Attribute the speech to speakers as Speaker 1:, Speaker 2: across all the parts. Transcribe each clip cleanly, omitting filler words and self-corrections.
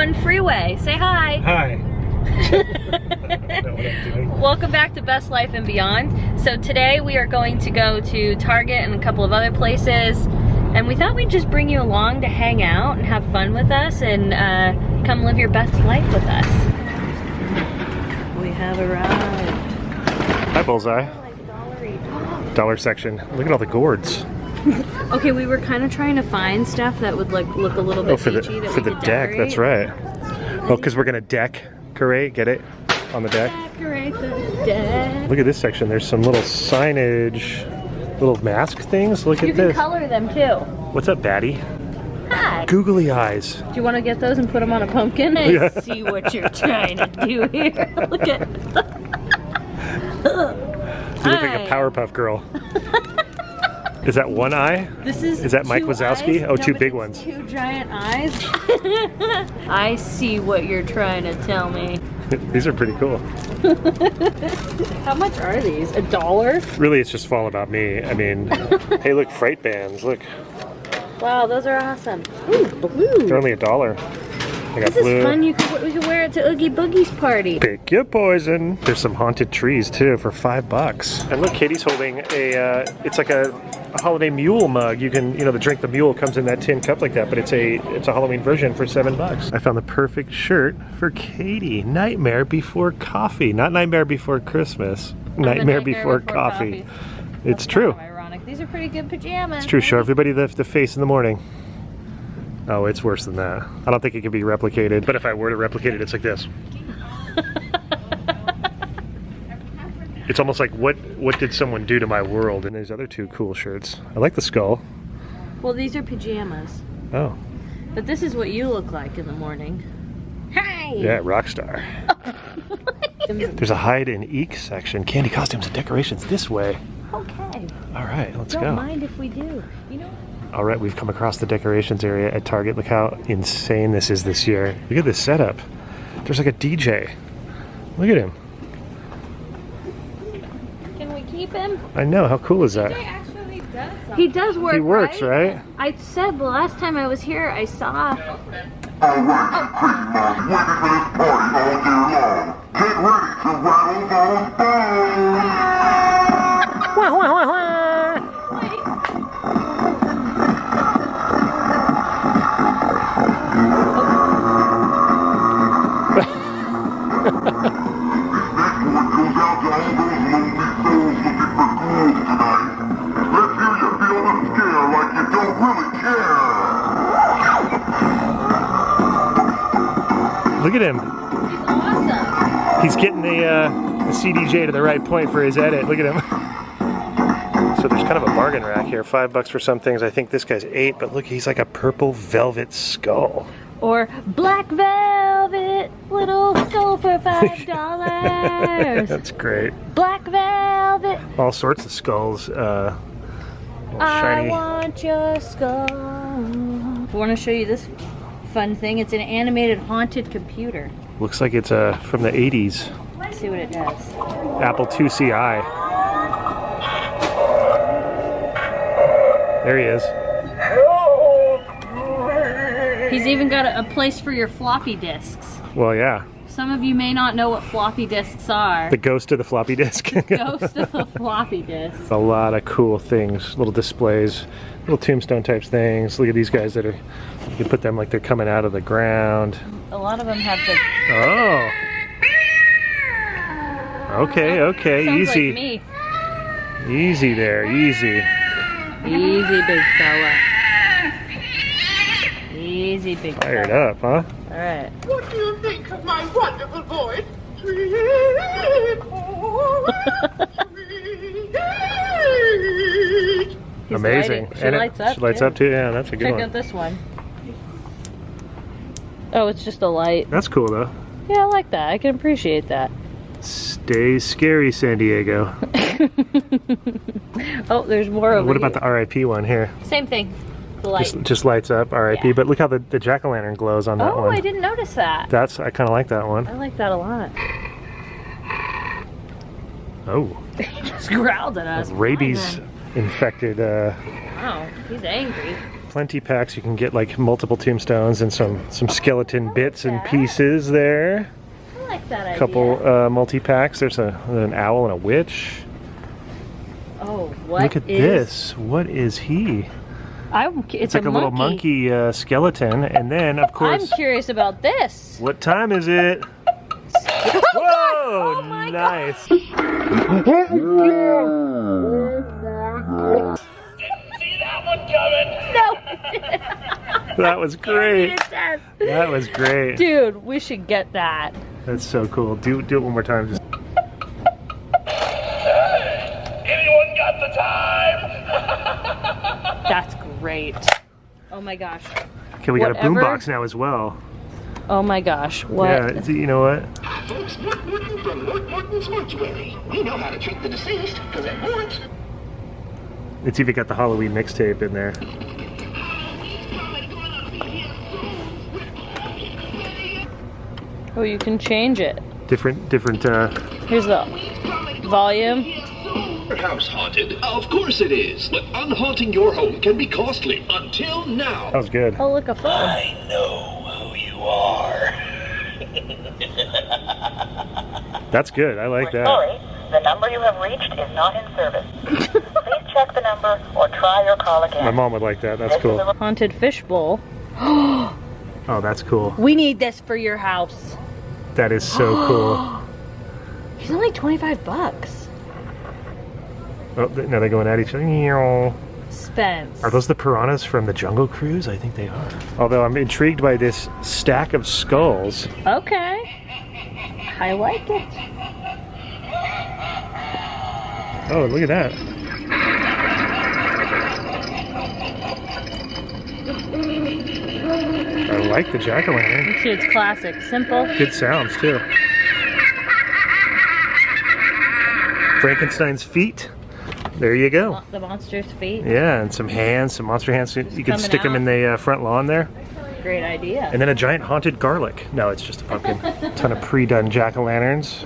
Speaker 1: 1 freeway. Say hi.
Speaker 2: Hi.
Speaker 1: Welcome back to Best Life and Beyond. So today we are going to go to Target and a couple of other places, and we thought we'd just bring you along to hang out and have fun with us and come live your best life with us. We have arrived.
Speaker 2: Hi, Bullseye. Dollar section. Look at all the gourds.
Speaker 1: Okay, we were kind of trying to find stuff that would like look a little bit
Speaker 2: for the
Speaker 1: beachy that
Speaker 2: for
Speaker 1: we
Speaker 2: the
Speaker 1: could
Speaker 2: deck.
Speaker 1: decorate.
Speaker 2: That's right. Well, because we're gonna decorate, get it on the deck.
Speaker 1: Decorate the deck.
Speaker 2: Look at this section. There's some little signage, little mask things. Look
Speaker 1: You
Speaker 2: at
Speaker 1: can
Speaker 2: this.
Speaker 1: color them too.
Speaker 2: What's up, Batty?
Speaker 1: Hi.
Speaker 2: Googly eyes.
Speaker 1: Do you want to get those and put them on a pumpkin? I see what you're trying to do here. Look at.
Speaker 2: You look like a Powerpuff Girl. Is that one eye?
Speaker 1: Is
Speaker 2: that Mike
Speaker 1: two
Speaker 2: Wazowski?
Speaker 1: eyes?
Speaker 2: Oh,
Speaker 1: No,
Speaker 2: two
Speaker 1: but
Speaker 2: big
Speaker 1: it's
Speaker 2: ones.
Speaker 1: 2 giant eyes. I see what you're trying to tell me.
Speaker 2: These are pretty cool.
Speaker 1: How much are these? $1?
Speaker 2: Really, it's just all about me. I mean, hey, look, fright bands. Look,
Speaker 1: Wow, those are awesome. Ooh, blue.
Speaker 2: they're only $1. I got
Speaker 1: This
Speaker 2: blue.
Speaker 1: is fun. We can wear it to Oogie Boogie's party.
Speaker 2: Pick your poison. There's some haunted trees too for $5. And look, Katie's holding a. It's like a holiday mule mug. You can, the drink the mule comes in that tin cup like that, but it's a Halloween version for $7. I found the perfect shirt for Katie. Nightmare Before Coffee, not Nightmare Before Christmas. Nightmare Before Coffee. It's true.
Speaker 1: Kind of ironic. These are pretty good pajamas.
Speaker 2: It's true. Show everybody the face in the morning. Oh, it's worse than that. I don't think it can be replicated, but if I were to replicate it, it's like this. It's almost like, what did someone do to my world? And there's other 2 cool shirts. I like the skull.
Speaker 1: Well, these are pajamas.
Speaker 2: Oh.
Speaker 1: But this is what you look like in the morning. Hi!
Speaker 2: Yeah, rock star. There's a hide and eek section. Candy costumes and decorations this way.
Speaker 1: Okay.
Speaker 2: All right, let's
Speaker 1: Don't
Speaker 2: go.
Speaker 1: mind if we do. You know.
Speaker 2: All right, we've come across the decorations area at Target. Look how insane this is this year. Look at this setup. There's like a DJ. Look at him.
Speaker 1: Can we keep him?
Speaker 2: I know, how cool is that?
Speaker 1: Actually does something. He does work.
Speaker 2: He works, right?
Speaker 1: I said the last time I was here, I saw.
Speaker 3: Alright, crazy moms, waiting for this party all day long. Get ready to rattle those bones!
Speaker 2: Wah, wah, wah, wah.
Speaker 3: This one goes out to all those lonely souls looking for ghouls tonight. Let's hear you feel the scare like you don't really care!
Speaker 2: Look at him.
Speaker 1: He's awesome.
Speaker 2: He's getting the CDJ to the right point for his edit. Look at him. So there's kind of a bargain rack here. $5 for some things. I think this guy's $8, but look, he's like a purple velvet skull.
Speaker 1: Or black velvet little skull for $5.
Speaker 2: That's great.
Speaker 1: Black velvet.
Speaker 2: All sorts of skulls.
Speaker 1: I
Speaker 2: Shiny.
Speaker 1: want your skull. I want to show you this fun thing. It's an animated haunted computer.
Speaker 2: Looks like it's from the 80s.
Speaker 1: Let's see what it does.
Speaker 2: Apple IIci. There he is.
Speaker 1: He's even got a place for your floppy disks.
Speaker 2: Well, yeah.
Speaker 1: Some of you may not know what floppy disks are.
Speaker 2: The ghost of the floppy disk.
Speaker 1: Ghost of the floppy disk.
Speaker 2: A lot of cool things, little displays, little tombstone types things. Look at these guys that are, you can put them like they're coming out of the ground.
Speaker 1: A lot of them have the.
Speaker 2: Oh. Okay,
Speaker 1: Sounds
Speaker 2: easy.
Speaker 1: like me.
Speaker 2: Easy there, easy.
Speaker 1: Easy, big fella. Easy, big
Speaker 2: Fired
Speaker 1: fella.
Speaker 2: up, huh?
Speaker 1: All right.
Speaker 4: What do you think of my wonderful voice? Sweet, sweet.
Speaker 1: He's
Speaker 2: Amazing.
Speaker 1: lighting. She
Speaker 2: And
Speaker 1: lights up.
Speaker 2: She lights
Speaker 1: too.
Speaker 2: up too, yeah, that's a good
Speaker 1: Check
Speaker 2: one.
Speaker 1: out this one. Oh, it's just a light.
Speaker 2: That's cool though.
Speaker 1: Yeah, I like that. I can appreciate that.
Speaker 2: Stay scary, San Diego.
Speaker 1: Oh, there's more over
Speaker 2: What about
Speaker 1: here.
Speaker 2: the RIP one here?
Speaker 1: Same thing. The light.
Speaker 2: Just lights up, RIP.
Speaker 1: Yeah.
Speaker 2: But look how the jack-o'-lantern glows on that
Speaker 1: Oh,
Speaker 2: one.
Speaker 1: I didn't notice that.
Speaker 2: I kind of like that one.
Speaker 1: I like that a lot.
Speaker 2: Oh,
Speaker 1: He just growled at us.
Speaker 2: rabies infected.
Speaker 1: Wow, he's angry.
Speaker 2: plenty packs. You can get like multiple tombstones and some skeleton bits and pieces there.
Speaker 1: I like that idea.
Speaker 2: Couple multi-packs. There's an owl and a witch.
Speaker 1: Oh, what
Speaker 2: Look at this. What is he?
Speaker 1: It's
Speaker 2: like a little monkey skeleton. And then, of course...
Speaker 1: I'm curious about this.
Speaker 2: What time is it? Whoa!
Speaker 1: Oh my
Speaker 2: nice.
Speaker 4: Didn't see that one coming.
Speaker 1: No.
Speaker 2: That was great. That was great.
Speaker 1: Dude, we should get that.
Speaker 2: That's so cool. Do it one more time. Just...
Speaker 4: Anyone got the time?
Speaker 1: That's great. Oh my gosh.
Speaker 2: Okay, we got a boombox now as well.
Speaker 1: Oh my gosh. What?
Speaker 2: Yeah, you know what?
Speaker 3: Folks, Mort Morton from Mort Morton's Mortuary. We know how to treat the deceased, because at Mort...
Speaker 2: It's even got the Halloween mixtape in there.
Speaker 1: Oh, you can change it.
Speaker 2: Different,
Speaker 1: Here's the volume.
Speaker 5: House haunted? Of course it is. But unhaunting your home can be costly. Until now.
Speaker 2: that was good.
Speaker 1: Oh, look, a phone.
Speaker 5: I know who you are.
Speaker 2: That's good. I like that.
Speaker 6: Sorry, the number you have reached is not in service. Please check the number or try your call again.
Speaker 2: My mom would like that. That's cool.
Speaker 1: Haunted fishbowl.
Speaker 2: Oh, that's cool.
Speaker 1: We need this for your house.
Speaker 2: That is so cool.
Speaker 1: He's only 25 bucks.
Speaker 2: Oh, now they're going at each other.
Speaker 1: Spence.
Speaker 2: Are those the piranhas from the Jungle Cruise? I think they are. Although I'm intrigued by this stack of skulls.
Speaker 1: Okay. I like it.
Speaker 2: Oh, look at that. I like the jack-o'-lantern.
Speaker 1: See, it's classic. Simple.
Speaker 2: Good sounds, too. Frankenstein's feet. There you go.
Speaker 1: The monster's feet.
Speaker 2: Yeah, and some hands, some monster hands. You can
Speaker 1: coming
Speaker 2: stick them in the front lawn there.
Speaker 1: Great idea.
Speaker 2: And then a giant haunted garlic. No, it's just a pumpkin. Ton of pre-done jack-o'-lanterns.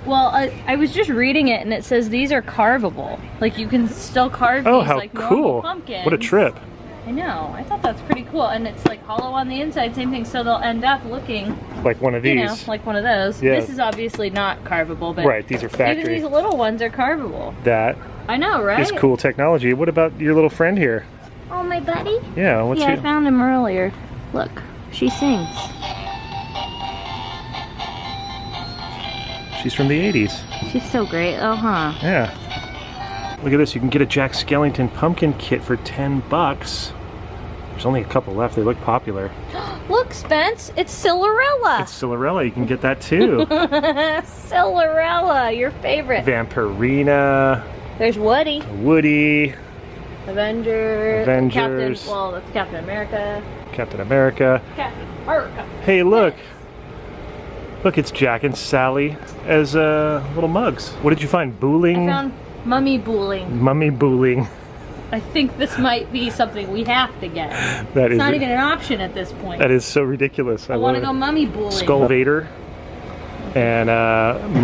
Speaker 1: Well, I was just reading it, and it says these are carvable. Like, you can still carve
Speaker 2: Oh,
Speaker 1: these
Speaker 2: how
Speaker 1: like normal
Speaker 2: cool.
Speaker 1: pumpkins.
Speaker 2: What a trip.
Speaker 1: I know. I thought that's pretty cool. And it's like hollow on the inside, same thing. So they'll end up looking,
Speaker 2: Like one of these.
Speaker 1: you know, like one of those.
Speaker 2: Yeah.
Speaker 1: This is obviously not carvable, but
Speaker 2: Right, these are factory.
Speaker 1: even these little ones are carvable.
Speaker 2: That
Speaker 1: I know, right?
Speaker 2: is cool technology. What about your little friend here?
Speaker 1: Oh, my buddy?
Speaker 2: Yeah, what's
Speaker 1: Yeah, I
Speaker 2: he?
Speaker 1: found him earlier. Look, she sings.
Speaker 2: She's from the 80s.
Speaker 1: She's so great. Oh, huh.
Speaker 2: Yeah. Look at this. You can get a Jack Skellington pumpkin kit for 10 bucks. There's only a couple left. They look popular.
Speaker 1: Look, Spence, it's Cinderella.
Speaker 2: It's Cinderella. You can get that too.
Speaker 1: Cinderella, your favorite.
Speaker 2: Vampirina.
Speaker 1: There's Woody.
Speaker 2: Woody.
Speaker 1: Avengers.
Speaker 2: Avengers.
Speaker 1: Captain, well, that's Captain America.
Speaker 2: Captain America.
Speaker 1: Captain America.
Speaker 2: Hey, look. Look, it's Jack and Sally as little mugs. What did you find? Booling?
Speaker 1: I found mummy booling.
Speaker 2: Mummy booling.
Speaker 1: I think this might be something we have to get.
Speaker 2: That
Speaker 1: It's
Speaker 2: is
Speaker 1: not even an option at this point.
Speaker 2: That is so ridiculous.
Speaker 1: I want to
Speaker 2: love
Speaker 1: go
Speaker 2: it.
Speaker 1: mummy booling.
Speaker 2: Skull Vader and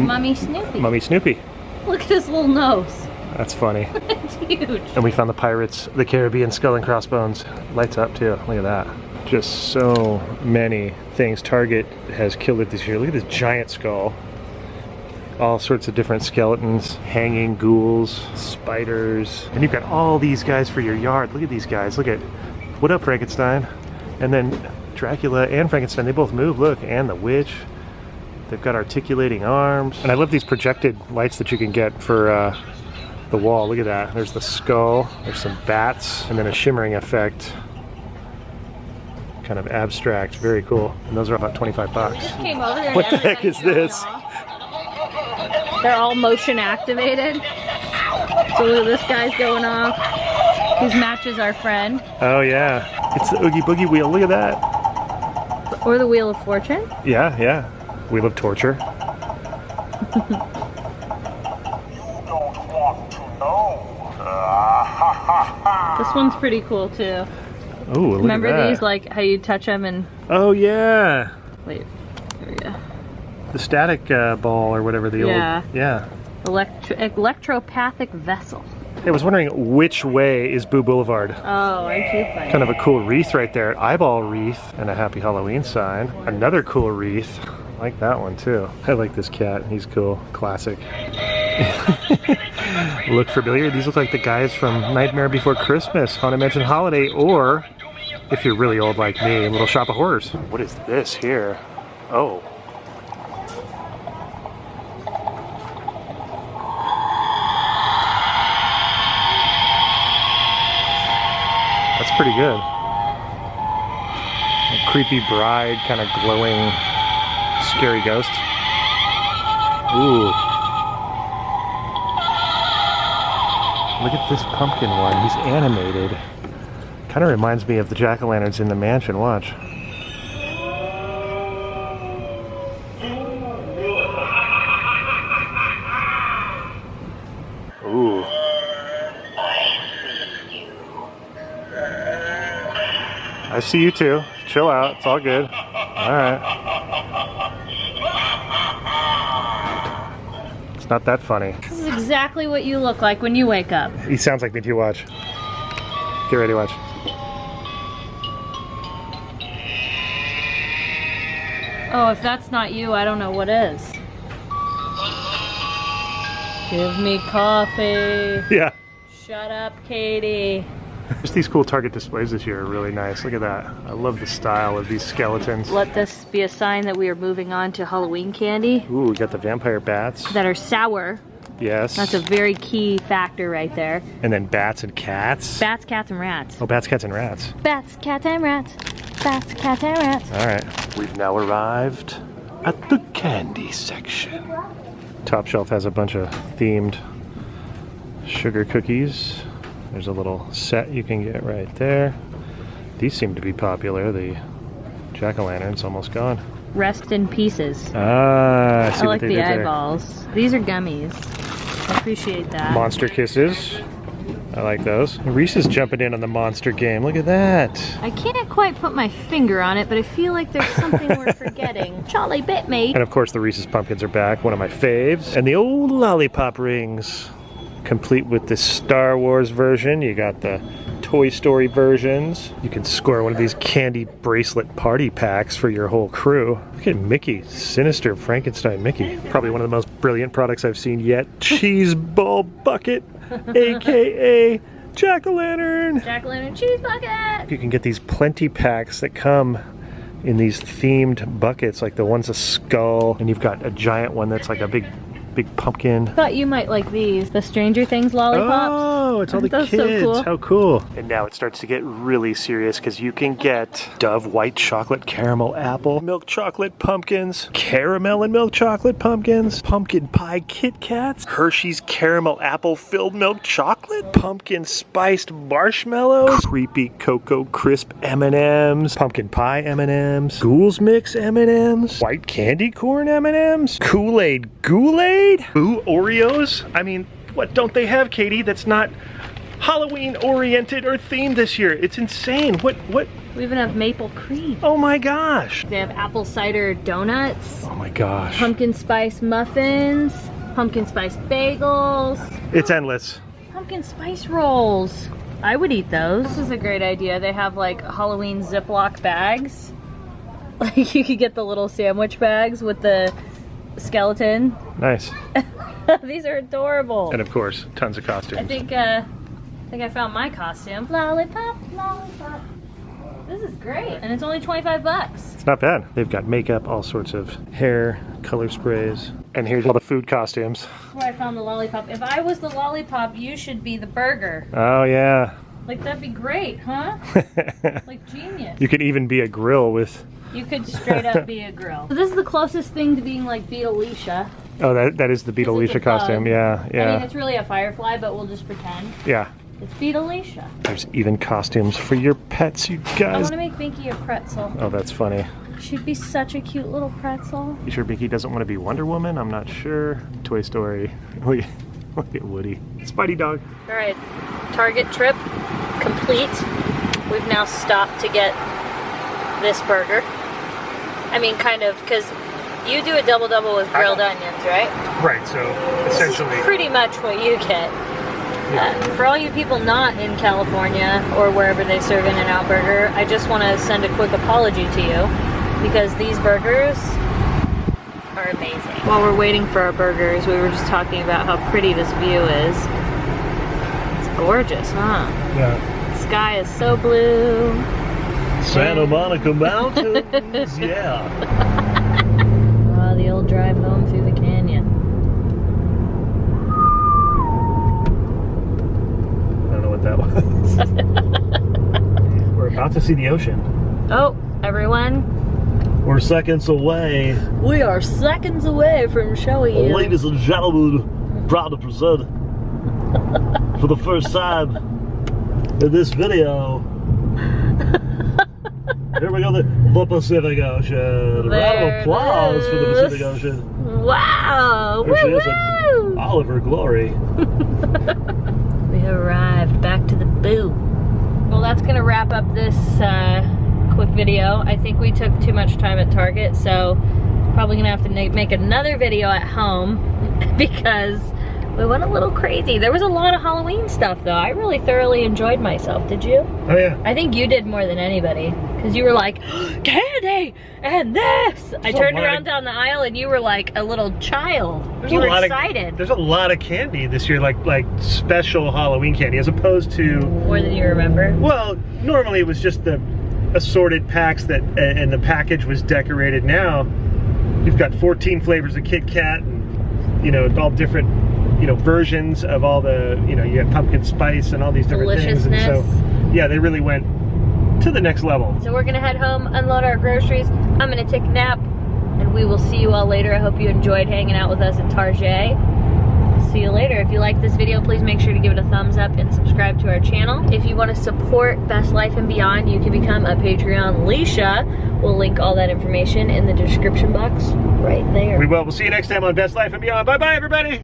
Speaker 1: Mummy Snoopy.
Speaker 2: Mummy Snoopy.
Speaker 1: Look at his little nose.
Speaker 2: That's funny.
Speaker 1: It's huge.
Speaker 2: And we found the Pirates, the Caribbean Skull and Crossbones. Lights up too. Look at that. Just so many things. Target has killed it this year. Look at this giant skull. All sorts of different skeletons, hanging ghouls, spiders. And you've got all these guys for your yard. Look at these guys. Look at, what up, Frankenstein? And then Dracula and Frankenstein, they both move. Look, and the witch. They've got articulating arms. And I love these projected lights that you can get for the wall. Look at that. There's the skull. There's some bats. And then a shimmering effect. Kind of abstract. Very cool. And those are about 25 bucks.
Speaker 1: Came over there
Speaker 2: What
Speaker 1: and
Speaker 2: the heck is this?
Speaker 1: They're all motion activated. So look at this guy's going off. These matches our friend.
Speaker 2: Oh yeah. It's the Oogie Boogie wheel. Look at that.
Speaker 1: Or the Wheel of Fortune.
Speaker 2: Yeah, yeah. Wheel of Torture.
Speaker 1: This one's pretty cool too.
Speaker 2: Oh, look
Speaker 1: Remember
Speaker 2: at that.
Speaker 1: these, like how you touch them and
Speaker 2: Oh yeah.
Speaker 1: wait, there we go.
Speaker 2: The static ball or whatever the
Speaker 1: Yeah.
Speaker 2: old. Yeah.
Speaker 1: Electropathic vessel.
Speaker 2: I was wondering which way is Boo Boulevard.
Speaker 1: Oh, aren't you funny?
Speaker 2: Kind of a cool wreath right there. Eyeball wreath and a Happy Halloween sign. Another cool wreath. I like that one too. I like this cat. He's cool. Classic. Look familiar? These look like the guys from Nightmare Before Christmas, Haunted Mansion Holiday, or if you're really old like me, Little Shop of Horrors. What is this here? Oh. That's pretty good. A creepy bride, kind of glowing, scary ghost. Ooh. Look at this pumpkin one. He's animated. Kind of reminds me of the jack-o'-lanterns in the mansion. Watch. Ooh. I see you too. Chill out. It's all good. All right. It's not that funny.
Speaker 1: This is exactly what you look like when you wake up.
Speaker 2: He sounds like me too. Watch. Get ready, watch.
Speaker 1: Oh, if that's not you, I don't know what is. Give me coffee.
Speaker 2: Yeah.
Speaker 1: Shut up, Katie.
Speaker 2: Just these cool Target displays this year are really nice. Look at that. I love the style of these skeletons.
Speaker 1: Let this be a sign that we are moving on to Halloween candy.
Speaker 2: Ooh, we got the vampire bats.
Speaker 1: That are sour.
Speaker 2: Yes.
Speaker 1: That's a very key factor right there.
Speaker 2: And then bats and cats.
Speaker 1: Bats, cats, and rats.
Speaker 2: Oh, bats, cats, and rats.
Speaker 1: Bats, cats, and rats. Bats, cats, and rats.
Speaker 2: All right. We've now arrived at the candy section. Top shelf has a bunch of themed sugar cookies. There's a little set you can get right there. These seem to be popular. The jack-o'-lantern's almost gone.
Speaker 1: Rest in pieces.
Speaker 2: Ah, I see
Speaker 1: I
Speaker 2: what
Speaker 1: like
Speaker 2: they
Speaker 1: the
Speaker 2: did there.
Speaker 1: eyeballs. These are gummies. I appreciate that.
Speaker 2: Monster Kisses. I like those. Reese is jumping in on the monster game. Look at that.
Speaker 1: I can't quite put my finger on it, but I feel like there's something we're forgetting. Charlie bit me.
Speaker 2: And of course the Reese's Pumpkins are back, one of my faves. And the old lollipop rings, complete with the Star Wars version. You got the Toy Story versions. You can score one of these candy bracelet party packs for your whole crew. Look at Mickey, sinister Frankenstein Mickey. Probably one of the most brilliant products I've seen yet. Cheese ball bucket, aka jack-o'-lantern.
Speaker 1: Jack-o'-lantern cheese bucket.
Speaker 2: You can get these plenty packs that come in these themed buckets, like the one's a skull, and you've got a giant one that's like a big pumpkin.
Speaker 1: Thought you might like these, the Stranger Things lollipops.
Speaker 2: Oh, it's all the
Speaker 1: Aren't those
Speaker 2: kids.
Speaker 1: so cool?
Speaker 2: How cool. And now it starts to get really serious because you can get Dove white chocolate caramel apple, milk chocolate pumpkins, caramel and milk chocolate pumpkins, pumpkin pie Kit Kats, Hershey's caramel apple filled milk chocolate, pumpkin spiced marshmallows, creepy cocoa crisp M&Ms, pumpkin pie M&Ms, Ghouls Mix M&Ms, white candy corn M&Ms, Kool-Aid Ghoul-Aid, Boo Oreos. I mean, what don't they have, Katie, that's not Halloween oriented or themed this year? It's insane. What?
Speaker 1: We even have maple cream.
Speaker 2: Oh my gosh.
Speaker 1: They have apple cider donuts,
Speaker 2: Oh my gosh.
Speaker 1: pumpkin spice muffins, pumpkin spice bagels,
Speaker 2: It's endless.
Speaker 1: pumpkin spice rolls. I would eat those. This is a great idea. They have like Halloween Ziploc bags. Like you could get the little sandwich bags with the skeleton.
Speaker 2: Nice.
Speaker 1: These are adorable.
Speaker 2: And of course, tons of costumes.
Speaker 1: I think I found my costume. Lollipop, lollipop. This is great. And it's only 25 bucks.
Speaker 2: It's not bad. They've got makeup, all sorts of hair, color sprays. And here's all the food costumes.
Speaker 1: That's where I found the lollipop. If I was the lollipop, you should be the burger.
Speaker 2: Oh yeah.
Speaker 1: Like that'd be great, huh? Like genius.
Speaker 2: You could even be a grill with...
Speaker 1: You could straight up be a grill. So this is the closest thing to being like Beetleisha.
Speaker 2: Oh, that is the
Speaker 1: It's a
Speaker 2: Beetleisha costume.
Speaker 1: bug.
Speaker 2: Yeah,
Speaker 1: I
Speaker 2: yeah.
Speaker 1: mean, it's really a firefly, but we'll just pretend.
Speaker 2: Yeah.
Speaker 1: It's Beetleisha.
Speaker 2: There's even costumes for your pets, you
Speaker 1: I
Speaker 2: guys.
Speaker 1: want to make Binky a pretzel.
Speaker 2: Oh, that's funny.
Speaker 1: She'd be such a cute little pretzel.
Speaker 2: You sure Binky doesn't want to be Wonder Woman? I'm not sure. Toy Story. Look at Woody. Spidey dog.
Speaker 1: All right, Target trip complete. We've now stopped to get this burger. I mean, kind of, because you do a double-double with grilled onions, right?
Speaker 2: Right, so essentially...
Speaker 1: Pretty much what you get. For all you people not in California or wherever they serve In-N-Out Burger, I just want to send a quick apology to you because these burgers are amazing. While we're waiting for our burgers, we were just talking about how pretty this view is. It's gorgeous, huh?
Speaker 2: Yeah.
Speaker 1: The sky is so blue.
Speaker 2: Santa Monica Mountains, yeah.
Speaker 1: Oh, the old drive home through the canyon.
Speaker 2: I don't know what that was. We're about to see the ocean.
Speaker 1: Oh, everyone.
Speaker 2: We're seconds away.
Speaker 1: We are seconds away from showing you.
Speaker 2: Ladies and gentlemen, proud to present for the first time in this video. Here we go, the Pacific Ocean. A round of applause for the Pacific Ocean.
Speaker 1: Wow!
Speaker 2: There she is in
Speaker 1: Woo-woo!
Speaker 2: all of her glory.
Speaker 1: We have arrived back to the boo. Well, that's gonna wrap up this quick video. I think we took too much time at Target, so probably gonna have to make another video at home because we went a little crazy. There was a lot of Halloween stuff though. I really thoroughly enjoyed myself. Did you?
Speaker 2: Oh yeah.
Speaker 1: I think you did more than anybody because you were like, candy and this. I turned around down the aisle and you were like a little child. You were excited.
Speaker 2: There's a lot of candy this year, like special Halloween candy, as opposed to
Speaker 1: more than you remember.
Speaker 2: Well, normally it was just the assorted packs that, and the package was decorated. Now you've got 14 flavors of Kit Kat, and all different versions of all the you have pumpkin spice and all these different things. And so yeah, they really went to the next level.
Speaker 1: So we're gonna head home, unload our groceries. I'm gonna take a nap, and we will see you all later. I hope you enjoyed hanging out with us at Target. See you later. If you like this video, please make sure to give it a thumbs up and subscribe to our channel. If you want to support Best Life and Beyond, you can become a Patreon Leisha. We'll link all that information in the description box right there.
Speaker 2: We will. We'll see you next time on Best Life and Beyond. Bye-bye, everybody.